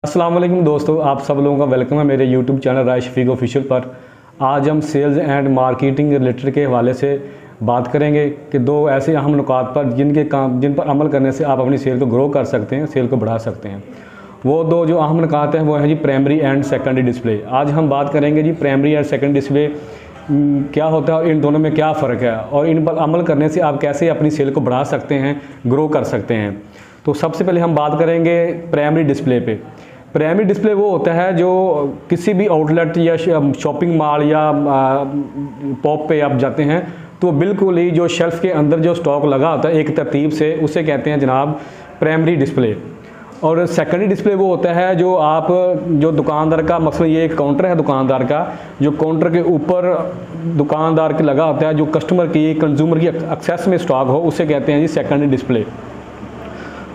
अस्सलाम वालेकुम दोस्तों, आप सब लोगों का वेलकम है मेरे यूट्यूब चैनल राय शफीक ऑफिशियल पर। आज हम सेल्स एंड मार्केटिंग रिलेटेड के हवाले से बात करेंगे कि दो ऐसे अहम नुकात पर जिन पर अमल करने से आप अपनी सेल को ग्रो कर सकते हैं, सेल को बढ़ा सकते हैं। वो दो जो अहम नुकात हैं वो हैं जी प्राइमरी एंड सेकेंडरी डिस्प्ले। आज हम बात करेंगे जी प्राइमरी एंड सेकेंडरी डिस्प्ले क्या होता है और इन दोनों में क्या फ़र्क है और इन पर अमल करने से आप कैसे अपनी सेल को बढ़ा सकते हैं, ग्रो कर सकते हैं। तो सबसे पहले हम बात करेंगे प्राइमरी डिस्प्ले पे। प्राइमरी डिस्प्ले वो होता है जो किसी भी आउटलेट या शॉपिंग मॉल या पॉप पे आप जाते हैं तो बिल्कुल ही जो शेल्फ़ के अंदर जो स्टॉक लगा होता है एक तरतीब से, उसे कहते हैं जनाब प्राइमरी डिस्प्ले। और सेकेंडरी डिस्प्ले वो होता है जो आप जो दुकानदार का, मसलन ये एक काउंटर है दुकानदार का, जो काउंटर के ऊपर दुकानदार के लगा होता है, जो कस्टमर की, कंज्यूमर की एक्सेस में स्टॉक हो, उसे कहते हैं जी सेकेंडरी डिस्प्ले।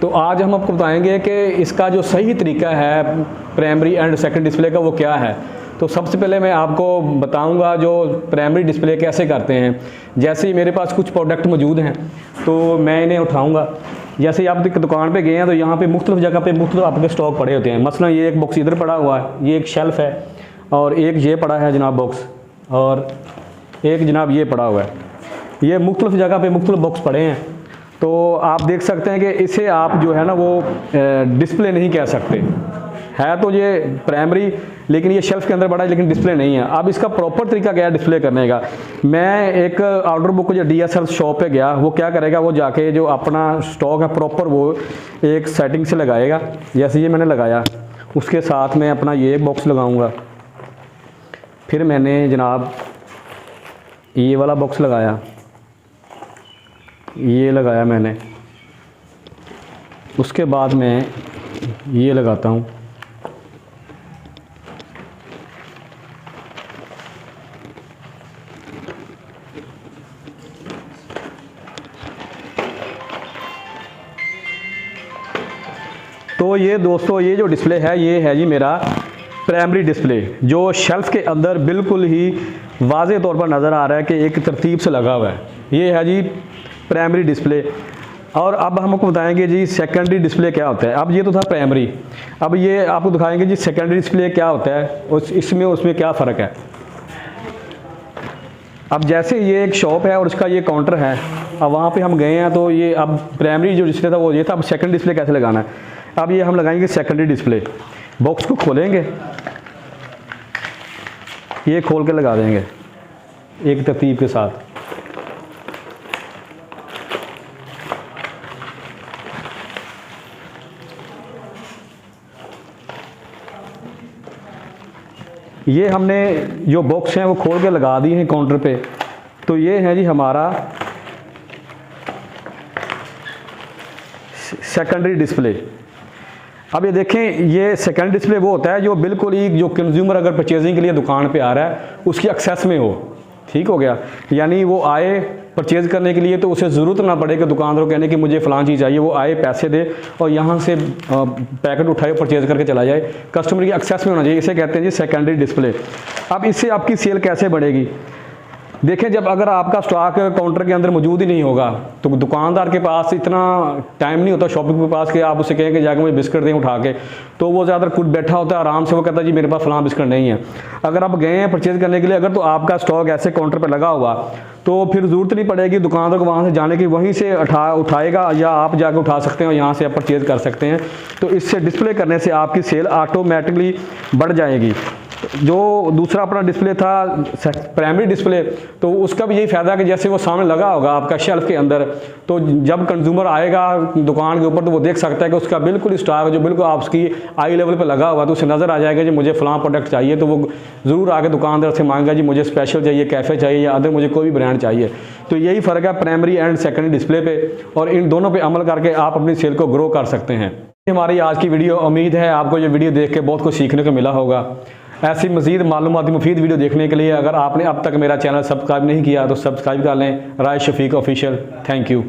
तो आज हम आपको बताएंगे कि इसका जो सही तरीका है प्राइमरी एंड सेकेंडरी डिस्प्ले का वो क्या है। तो सबसे पहले मैं आपको बताऊंगा जो प्राइमरी डिस्प्ले कैसे करते हैं। जैसे ही मेरे पास कुछ प्रोडक्ट मौजूद हैं तो मैं इन्हें उठाऊंगा। जैसे आप एक दुकान पे गए हैं तो यहाँ पे मुख्तलिफ जगह पे मुख्तलिफ आपके स्टॉक पड़े होते हैं। मसलन ये एक बॉक्स इधर पड़ा हुआ है, ये एक शेल्फ़ है, और एक ये पड़ा है जनाब बॉक्स, और एक जनाब ये पड़ा हुआ है। ये मुख्तलिफ जगह पे मुख्तलिफ बॉक्स पड़े हैं। तो आप देख सकते हैं कि इसे आप जो है ना वो डिस्प्ले नहीं कह सकते। है तो ये प्राइमरी, लेकिन ये शेल्फ़ के अंदर पड़ा है लेकिन डिस्प्ले नहीं है। अब इसका प्रॉपर तरीका क्या है डिस्प्ले करने का। मैं एक ऑर्डर बुक जो DSL शॉप पे गया, वो क्या करेगा, वो जाके जो अपना स्टॉक है प्रॉपर वो एक सेटिंग से लगाएगा। जैसे ये मैंने लगाया, उसके साथ में अपना ये बॉक्स लगाऊंगा। फिर मैंने जनाब ये वाला बॉक्स लगाया, ये लगाया मैंने। उसके बाद मैं ये लगाता हूँ। तो ये दोस्तों ये जो डिस्प्ले है ये है जी मेरा प्राइमरी डिस्प्ले, जो शेल्फ़ के अंदर बिल्कुल ही वाज़े तौर पर नज़र आ रहा है कि एक तरतीब से लगा हुआ है। ये है जी प्राइमरी डिस्प्ले। और अब हम आपको बताएंगे जी सेकेंडरी डिस्प्ले क्या होता है। अब ये तो था प्राइमरी, अब ये आपको दिखाएंगे जी सेकेंडरी डिस्प्ले क्या होता है और इसमें उसमें क्या फ़र्क है। अब जैसे ये एक शॉप है और उसका ये काउंटर है, अब वहाँ पे हम गए हैं तो ये अब प्राइमरी जो डिस्प्ले था वो ये था। अब सेकेंडरी डिस्प्ले कैसे लगाना है, अब ये हम लगाएंगे सेकेंडरी डिस्प्ले। बॉक्स को खोलेंगे, ये खोल के लगा देंगे एक तरतीब के साथ। ये हमने जो बॉक्स हैं वो खोल के लगा दिए हैं काउंटर पे। तो ये है जी हमारा सेकेंडरी डिस्प्ले। अब ये देखें, ये सेकेंडरी डिस्प्ले वो होता है जो बिल्कुल ही जो कंज्यूमर अगर परचेजिंग के लिए दुकान पे आ रहा है उसकी एक्सेस में हो। ठीक हो गया, यानी वो आए परचेज़ करने के लिए तो उसे ज़रूरत ना पड़े कि दुकानदार को कहने की मुझे फ़लाँ चीज़ चाहिए, वो आए पैसे दे और यहाँ से पैकेट उठाए परचेज़ करके चला जाए। कस्टमर की एक्सेस में होना चाहिए, इसे कहते हैं जी सेकेंडरी डिस्प्ले। अब इससे आपकी सेल कैसे बढ़ेगी। देखें, जब अगर आपका स्टॉक काउंटर के अंदर मौजूद ही नहीं होगा तो दुकानदार के पास इतना टाइम नहीं होता शॉपिंग के पास कि आप उसे कहें कि जाकर मुझे बिस्किट दें उठा के, तो वो ज़्यादा खुद बैठा होता है आराम से, वो कहता है जी मेरे पास फ़लाँ बिस्किट नहीं है। अगर आप गए हैं परचेज़ करने के लिए, अगर तो आपका स्टॉक ऐसे काउंटर पर लगा हुआ तो फिर ज़रूरत नहीं पड़ेगी दुकानदार को वहाँ से जाने की, वहीं से उठाएगा या आप जाकर उठा सकते हैं और यहाँ से आप परचेज़ कर सकते हैं। तो इससे डिस्प्ले करने से आपकी सेल ऑटोमेटिकली बढ़ जाएगी। जो दूसरा अपना डिस्प्ले था प्राइमरी डिस्प्ले, तो उसका भी यही फ़ायदा कि जैसे वो सामने लगा होगा आपका शेल्फ़ के अंदर, तो जब कंज्यूमर आएगा दुकान के ऊपर तो वो देख सकता है कि उसका बिल्कुल स्टॉक जो बिल्कुल आपकी आई लेवल पे लगा हुआ, तो उसे नज़र आ जाएगा जी मुझे फ़लाँ प्रोडक्ट चाहिए, तो वो ज़रूर आके दुकानदार से मांगेगा जी मुझे स्पेशल चाहिए, कैफ़े चाहिए या अदर मुझे कोई भी ब्रांड चाहिए। तो यही फ़र्क है प्राइमरी एंड सेकेंडरी डिस्प्ले पे, और इन दोनों पर अमल करके आप अपनी सेल को ग्रो कर सकते हैं। हमारी आज की वीडियो, उम्मीद है आपको ये वीडियो देख के बहुत कुछ सीखने को मिला होगा। ऐसी मज़ीद मालूमाती मुफीद वीडियो देखने के लिए अगर आपने अब तक मेरा चैनल सब्सक्राइब नहीं किया तो सब्सक्राइब कर लें, राय शफीक ऑफिशियल। Thank you.